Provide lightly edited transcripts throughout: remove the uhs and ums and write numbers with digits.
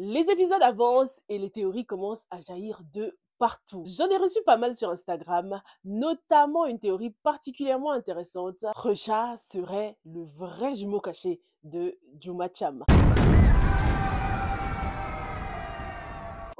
Les épisodes avancent et les théories commencent à jaillir de partout. J'en ai reçu pas mal sur Instagram, notamment une théorie particulièrement intéressante. Recha serait le vrai jumeau caché de Juma Cham.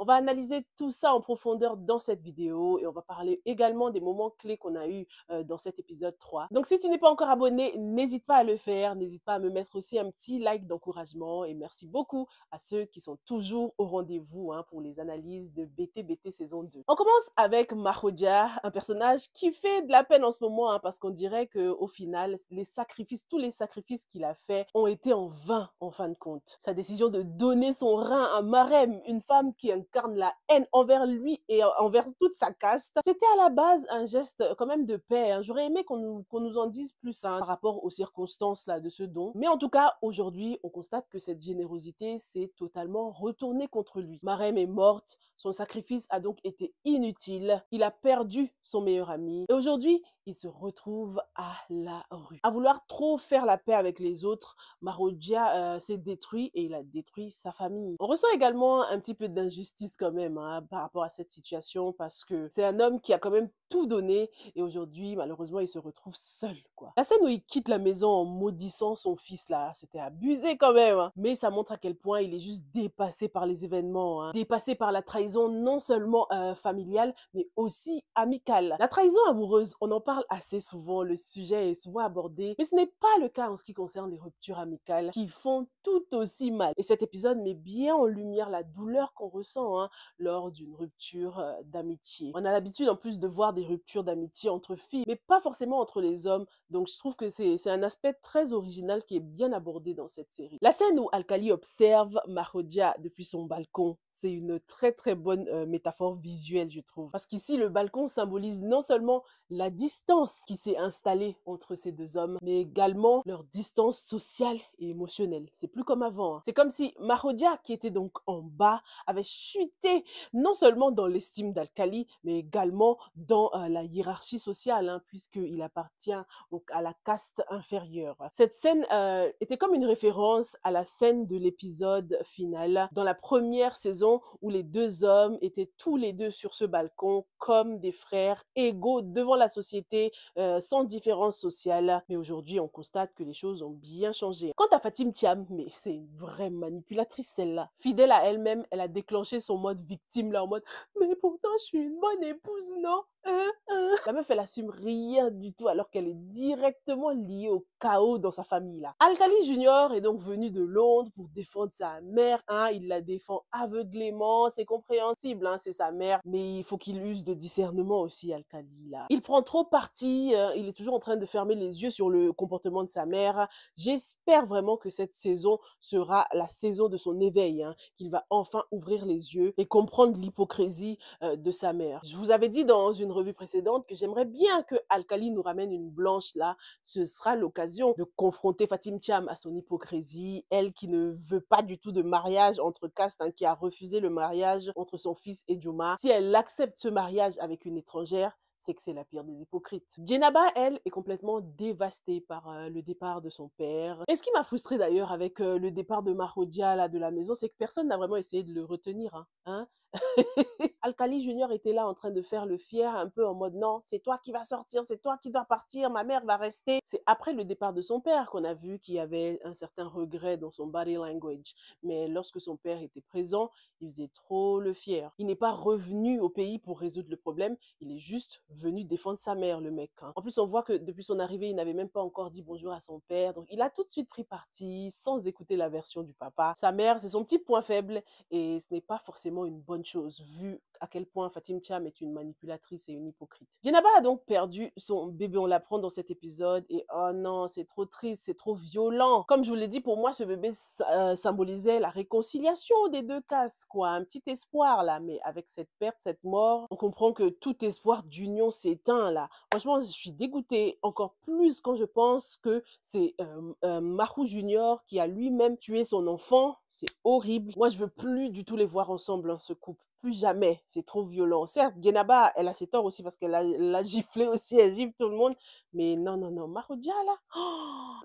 On va analyser tout ça en profondeur dans cette vidéo et on va parler également des moments clés qu'on a eu dans cet épisode 3. Donc si tu n'es pas encore abonné, n'hésite pas à le faire, n'hésite pas à me mettre aussi un petit like d'encouragement et merci beaucoup à ceux qui sont toujours au rendez-vous pour les analyses de BTBT saison 2. On commence avec Mahodia, un personnage qui fait de la peine en ce moment parce qu'on dirait qu'au final, tous les sacrifices qu'il a faits ont été en vain en fin de compte. Sa décision de donner son rein à Marem, une femme qui incarne la haine envers lui et envers toute sa caste. C'était à la base un geste quand même de paix. J'aurais aimé qu'on nous en dise plus par rapport aux circonstances là de ce don. Mais en tout cas, aujourd'hui, on constate que cette générosité s'est totalement retournée contre lui. Marem est morte, son sacrifice a donc été inutile. Il a perdu son meilleur ami. Et aujourd'hui, il se retrouve à la rue. À vouloir trop faire la paix avec les autres, Mahodia s'est détruit et il a détruit sa famille. On ressent également un petit peu d'injustice quand même par rapport à cette situation parce que c'est un homme qui a quand même tout donné et aujourd'hui, malheureusement, il se retrouve seul, quoi. La scène où il quitte la maison en maudissant son fils, là, c'était abusé quand même. Mais ça montre à quel point il est juste dépassé par les événements, dépassé par la trahison non seulement familiale, mais aussi amicale. La trahison amoureuse, on en parle assez souvent, le sujet est souvent abordé, mais ce n'est pas le cas en ce qui concerne les ruptures amicales qui font tout aussi mal. Et cet épisode met bien en lumière la douleur qu'on ressent lors d'une rupture d'amitié. On a l'habitude en plus de voir des ruptures d'amitié entre filles, mais pas forcément entre les hommes. Donc je trouve que c'est un aspect très original qui est bien abordé dans cette série. La scène où Alkali observe Mahodia depuis son balcon, c'est une très très bonne métaphore visuelle, je trouve. Parce qu'ici, le balcon symbolise non seulement la distance qui s'est installée entre ces deux hommes, mais également leur distance sociale et émotionnelle. C'est plus comme avant. C'est comme si Mahodia, qui était donc en bas, avait chuté non seulement dans l'estime d'Alkali, mais également dans la hiérarchie sociale, puisqu'il appartient à la caste inférieure. Cette scène était comme une référence à la scène de l'épisode final dans la première saison où les deux hommes étaient tous les deux sur ce balcon comme des frères égaux devant la société, sans différence sociale. Mais aujourd'hui, on constate que les choses ont bien changé. Quant à Fatim Thiam, mais c'est une vraie manipulatrice celle-là. Fidèle à elle-même, elle a déclenché son mode victime là en mode « Mais pourtant, je suis une bonne épouse, non ?» La meuf, elle assume rien du tout alors qu'elle est directement liée au chaos dans sa famille là. Alkali Junior est donc venu de Londres pour défendre sa mère, il la défend aveuglément, c'est compréhensible, c'est sa mère, mais il faut qu'il use de discernement aussi, Alkali là. Il prend trop parti, il est toujours en train de fermer les yeux sur le comportement de sa mère. J'espère vraiment que cette saison sera la saison de son éveil, qu'il va enfin ouvrir les yeux et comprendre l'hypocrisie de sa mère. Je vous avais dit dans une revue précédente que j'aimerais bien que Alkali nous ramène une blanche là. Ce sera l'occasion de confronter Fatim Thiam à son hypocrisie, elle qui ne veut pas du tout de mariage entre castes, qui a refusé le mariage entre son fils et Juma. Si elle accepte ce mariage avec une étrangère, c'est que c'est la pire des hypocrites. Djenaba, elle, est complètement dévastée par le départ de son père. Et ce qui m'a frustrée d'ailleurs avec le départ de Mahodia là, de la maison, c'est que personne n'a vraiment essayé de le retenir. Alkali Junior était là en train de faire le fier, un peu en mode non, c'est toi qui vas sortir, c'est toi qui dois partir, ma mère va rester. C'est après le départ de son père qu'on a vu qu'il y avait un certain regret dans son body language. Mais lorsque son père était présent, il faisait trop le fier. Il n'est pas revenu au pays pour résoudre le problème, il est juste venu défendre sa mère, le mec. En plus, on voit que depuis son arrivée, il n'avait même pas encore dit bonjour à son père. Donc, il a tout de suite pris parti sans écouter la version du papa. Sa mère, c'est son petit point faible et ce n'est pas forcément une bonne chose vu à quel point Fatim Thiam est une manipulatrice et une hypocrite. Djenaba a donc perdu son bébé, on l'apprend dans cet épisode et oh non, c'est trop triste, c'est trop violent. Comme je vous l'ai dit, pour moi, ce bébé symbolisait la réconciliation des deux castes, quoi, un petit espoir là, mais avec cette perte, cette mort, on comprend que tout espoir d'union s'éteint là. Franchement, je suis dégoûtée encore plus quand je pense que c'est Mahou Junior qui a lui-même tué son enfant. C'est horrible. Moi, je veux plus du tout les voir ensemble, ce couple. plus jamais, c'est trop violent. Certes, Djenaba, elle a ses torts aussi parce elle l'a giflé aussi, elle gifle tout le monde, mais non, non, non, Marodia là,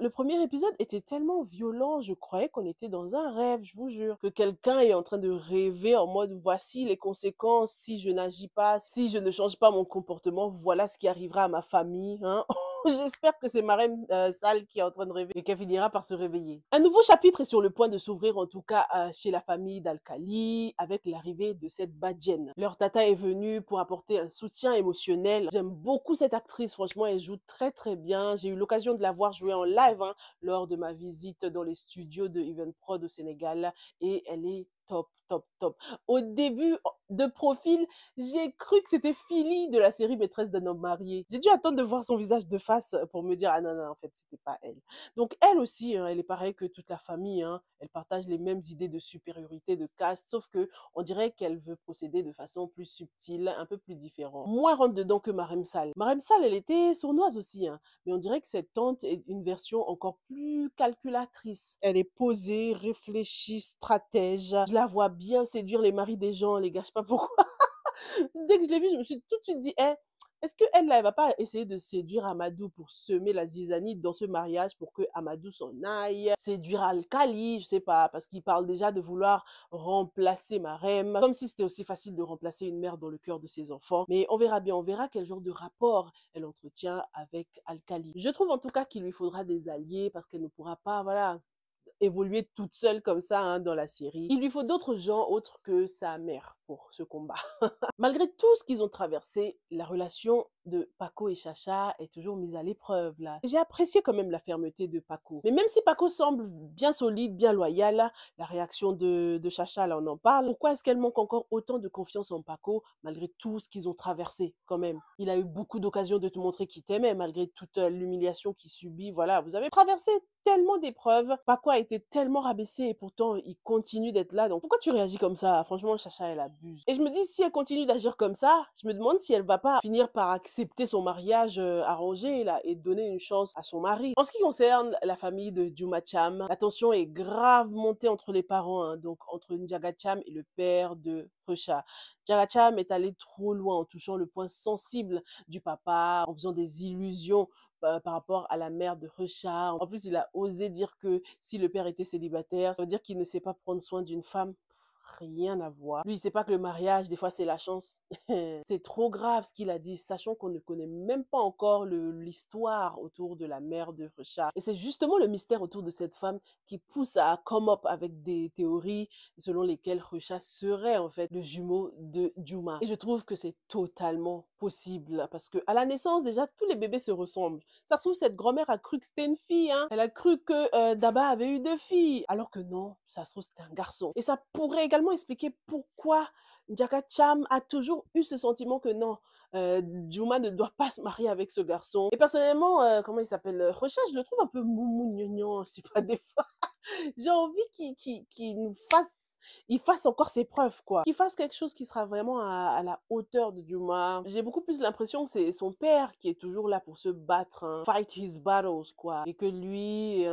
le premier épisode était tellement violent, je croyais qu'on était dans un rêve, je vous jure, que quelqu'un est en train de rêver en mode: «Voici les conséquences si je n'agis pas, si je ne change pas mon comportement, voilà ce qui arrivera à ma famille», hein. J'espère que c'est Marem, Sall qui est en train de rêver et qu'elle finira par se réveiller. Un nouveau chapitre est sur le point de s'ouvrir, en tout cas, chez la famille d'Al-Khali, avec l'arrivée de cette Badienne. Leur tata est venue pour apporter un soutien émotionnel. J'aime beaucoup cette actrice, franchement, elle joue très très bien. J'ai eu l'occasion de la voir jouer en live, hein, lors de ma visite dans les studios de Even Prod au Sénégal et elle est top, top, top. Au début de profil, j'ai cru que c'était Philly de la série Maîtresse d'un homme marié. J'ai dû attendre de voir son visage de face pour me dire: «Ah non, non, en fait, c'était pas elle». Donc elle aussi, hein, elle est pareille que toute la famille, hein. Elle partage les mêmes idées de supériorité de caste, sauf que on dirait qu'elle veut procéder de façon plus subtile, un peu plus différente. Moins rentre dedans que Marem Sall. Marem Sall, elle était sournoise aussi, hein, mais on dirait que cette tante est une version encore plus calculatrice. Elle est posée, réfléchie, stratège. Je la vois bien séduire les maris des gens, les gars, je sais pas pourquoi. Dès que je l'ai vue, je me suis tout de suite dit: «Eh, est-ce qu'elle là, elle va pas essayer de séduire Amadou pour semer la zizanie dans ce mariage pour que Amadou s'en aille? Séduire Alkali, je sais pas, parce qu'il parle déjà de vouloir remplacer Marem, comme si c'était aussi facile de remplacer une mère dans le cœur de ses enfants. Mais on verra bien, on verra quel genre de rapport elle entretient avec Alkali. Je trouve en tout cas qu'il lui faudra des alliés parce qu'elle ne pourra pas, voilà, évoluer toute seule comme ça, hein, dans la série. Il lui faut d'autres gens autres que sa mère pour ce combat. Malgré tout ce qu'ils ont traversé, la relation de Paco et Chacha est toujours mise à l'épreuve là. J'ai apprécié quand même la fermeté de Paco. Mais même si Paco semble bien solide, bien loyal, la réaction de Chacha, là on en parle. Pourquoi est-ce qu'elle manque encore autant de confiance en Paco malgré tout ce qu'ils ont traversé quand même? Il a eu beaucoup d'occasions de te montrer qu'il t'aimait malgré toute l'humiliation qu'il subit. Voilà, vous avez traversé tellement d'épreuves. Paco a été tellement rabaissé et pourtant il continue d'être là. Donc pourquoi tu réagis comme ça? Franchement, Chacha, elle abuse. Et je me dis, si elle continue d'agir comme ça, je me demande si elle va pas finir par accepter son mariage arrangé là et donner une chance à son mari. En ce qui concerne la famille de Juma Cham, la tension est grave montée entre les parents, hein, donc entre Ndiaga Cham et le père de Recha. Ndiaga Cham est allé trop loin en touchant le point sensible du papa, en faisant des illusions par rapport à la mère de Recha. En plus, il a osé dire que si le père était célibataire, ça veut dire qu'il ne sait pas prendre soin d'une femme. Rien à voir. Lui, il sait pas que le mariage, des fois, c'est la chance. C'est trop grave ce qu'il a dit, sachant qu'on ne connaît même pas encore l'histoire autour de la mère de Richard. Et c'est justement le mystère autour de cette femme qui pousse à come up avec des théories selon lesquelles Richard serait en fait le jumeau de Juma. Et je trouve que c'est totalement possible parce que à la naissance, déjà, tous les bébés se ressemblent. Ça se trouve, cette grand-mère a cru que c'était une fille, hein. Elle a cru que Daba avait eu deux filles, alors que non, ça se trouve, c'était un garçon. Et ça pourrait également expliquer pourquoi Jaka Cham a toujours eu ce sentiment que non, Juma ne doit pas se marier avec ce garçon. Et personnellement, comment il s'appelle? Rocha, je le trouve un peu moumou gnangnan, je sais pas, des fois. J'ai envie qu'il nous fasse, il fasse encore ses preuves, quoi. Qu'il fasse quelque chose qui sera vraiment à la hauteur de Juma. J'ai beaucoup plus l'impression que c'est son père qui est toujours là pour se battre, hein, fight his battles, quoi. Et que lui est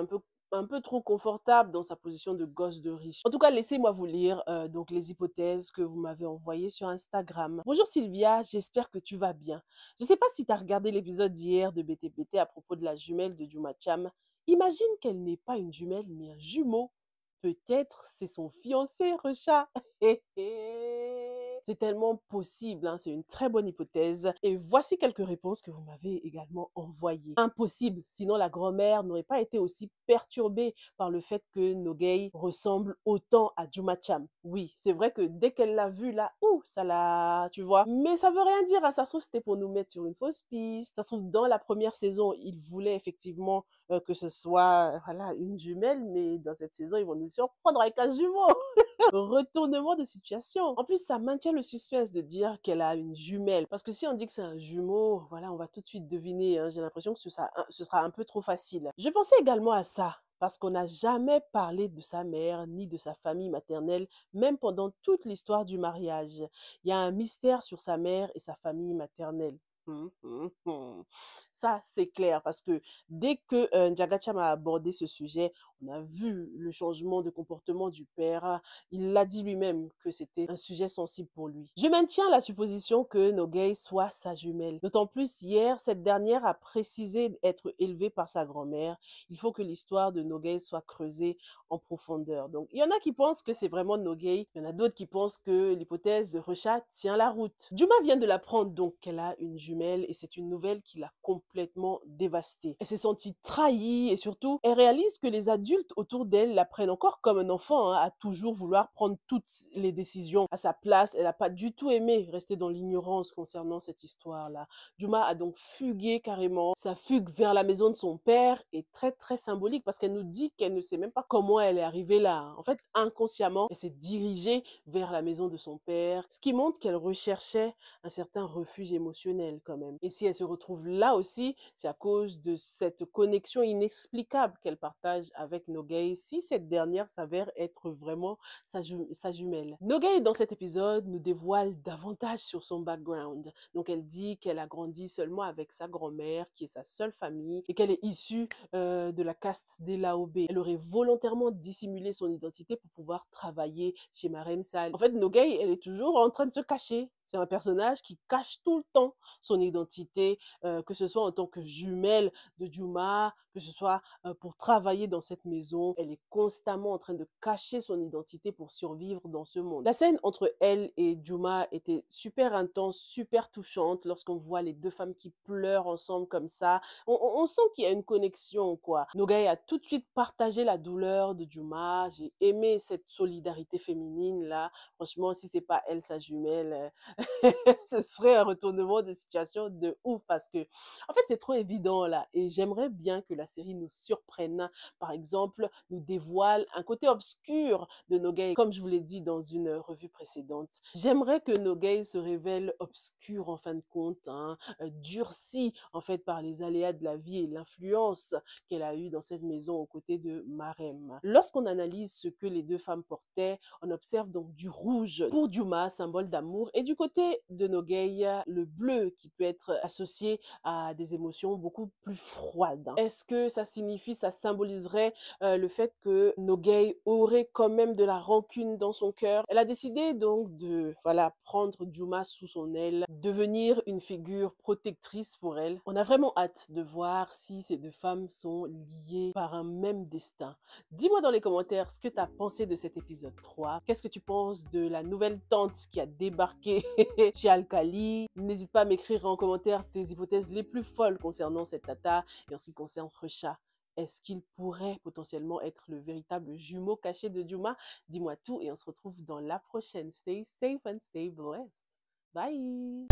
un peu trop confortable dans sa position de gosse de riche. En tout cas, laissez-moi vous lire donc les hypothèses que vous m'avez envoyées sur Instagram. Bonjour Sylvia, j'espère que tu vas bien. Je sais pas si tu as regardé l'épisode d'hier de BTBT à propos de la jumelle de Juma Cham. Imagine qu'elle n'est pas une jumelle, mais un jumeau. Peut-être c'est son fiancé, Recha. C'est tellement possible, hein, c'est une très bonne hypothèse. Et voici quelques réponses que vous m'avez également envoyées. Impossible, sinon la grand-mère n'aurait pas été aussi perturbée par le fait que Nogay ressemble autant à Juma Cham. Oui, c'est vrai que dès qu'elle l'a vu là, ouh, ça l'a, tu vois. Mais ça veut rien dire, hein, ça se trouve c'était pour nous mettre sur une fausse piste. Ça se trouve dans la première saison, il voulait effectivement que ce soit voilà, une jumelle, mais dans cette saison, ils vont nous surprendre avec un jumeau. Retournement de situation. En plus, ça maintient le suspense de dire qu'elle a une jumelle. Parce que si on dit que c'est un jumeau, voilà, on va tout de suite deviner, hein. J'ai l'impression que ce sera un peu trop facile. Je pensais également à ça. Parce qu'on n'a jamais parlé de sa mère ni de sa famille maternelle, même pendant toute l'histoire du mariage. Il y a un mystère sur sa mère et sa famille maternelle. Ça, c'est clair parce que dès que Ndiaga Thiam a abordé ce sujet, on a vu le changement de comportement du père. Il l'a dit lui-même que c'était un sujet sensible pour lui. Je maintiens la supposition que Nogay soit sa jumelle. D'autant plus hier, cette dernière a précisé être élevée par sa grand-mère. Il faut que l'histoire de Nogay soit creusée en profondeur. Donc, il y en a qui pensent que c'est vraiment Nogay. Il y en a d'autres qui pensent que l'hypothèse de Recha tient la route. Juma vient de l'apprendre donc qu'elle a une jumelle et c'est une nouvelle qui l'a complètement dévastée. Elle s'est sentie trahie et surtout, elle réalise que les adultes autour d'elle la prennent encore comme un enfant, hein, à toujours vouloir prendre toutes les décisions à sa place. Elle n'a pas du tout aimé rester dans l'ignorance concernant cette histoire-là. Juma a donc fugué carrément. Sa fugue vers la maison de son père est très très symbolique parce qu'elle nous dit qu'elle ne sait même pas comment elle est arrivée là. En fait, inconsciemment, elle s'est dirigée vers la maison de son père, ce qui montre qu'elle recherchait un certain refuge émotionnel quand même. Et si elle se retrouve là aussi, c'est à cause de cette connexion inexplicable qu'elle partage avec Nogay, si cette dernière s'avère être vraiment sa jumelle. Nogay, dans cet épisode, nous dévoile davantage sur son background. Donc elle dit qu'elle a grandi seulement avec sa grand-mère, qui est sa seule famille, et qu'elle est issue de la caste des Laobé. Elle aurait volontairement dissimulé son identité pour pouvoir travailler chez Marem Sal. En fait, Nogay, elle est toujours en train de se cacher. C'est un personnage qui cache tout le temps son identité, que ce soit en tant que jumelle de Juma, que ce soit pour travailler dans cette maison. Elle est constamment en train de cacher son identité pour survivre dans ce monde. La scène entre elle et Juma était super intense, super touchante lorsqu'on voit les deux femmes qui pleurent ensemble comme ça. On sent qu'il y a une connexion, quoi. Nogay a tout de suite partagé la douleur de Juma. J'ai aimé cette solidarité féminine là. Franchement, si c'est pas elle sa jumelle, ce serait un retournement de situation de ouf parce que, en fait, c'est trop évident là. Et j'aimerais bien que la série nous surprenne. Par exemple, nous dévoile un côté obscur de Nogay, comme je vous l'ai dit dans une revue précédente. J'aimerais que Nogay se révèle obscur en fin de compte, hein, durci en fait par les aléas de la vie et l'influence qu'elle a eue dans cette maison aux côtés de Marem. Lorsqu'on analyse ce que les deux femmes portaient, on observe donc du rouge pour Juma, symbole d'amour, et du côté de Nogay, le bleu qui peut être associé à des émotions beaucoup plus froides. Est-ce que ça signifie, ça symboliserait le fait que Nogay aurait quand même de la rancune dans son cœur? Elle a décidé donc de, voilà, prendre Juma sous son aile, devenir une figure protectrice pour elle. On a vraiment hâte de voir si ces deux femmes sont liées par un même destin. Dis-moi dans les commentaires ce que tu as pensé de cet épisode 3. Qu'est-ce que tu penses de la nouvelle tante qui a débarqué chez Alkali? N'hésite pas à m'écrire en commentaire tes hypothèses les plus folles concernant cette tata et en ce qui concerne Recha. Est-ce qu'il pourrait potentiellement être le véritable jumeau caché de Juma? Dis-moi tout et on se retrouve dans la prochaine. Stay safe and stay blessed. Bye!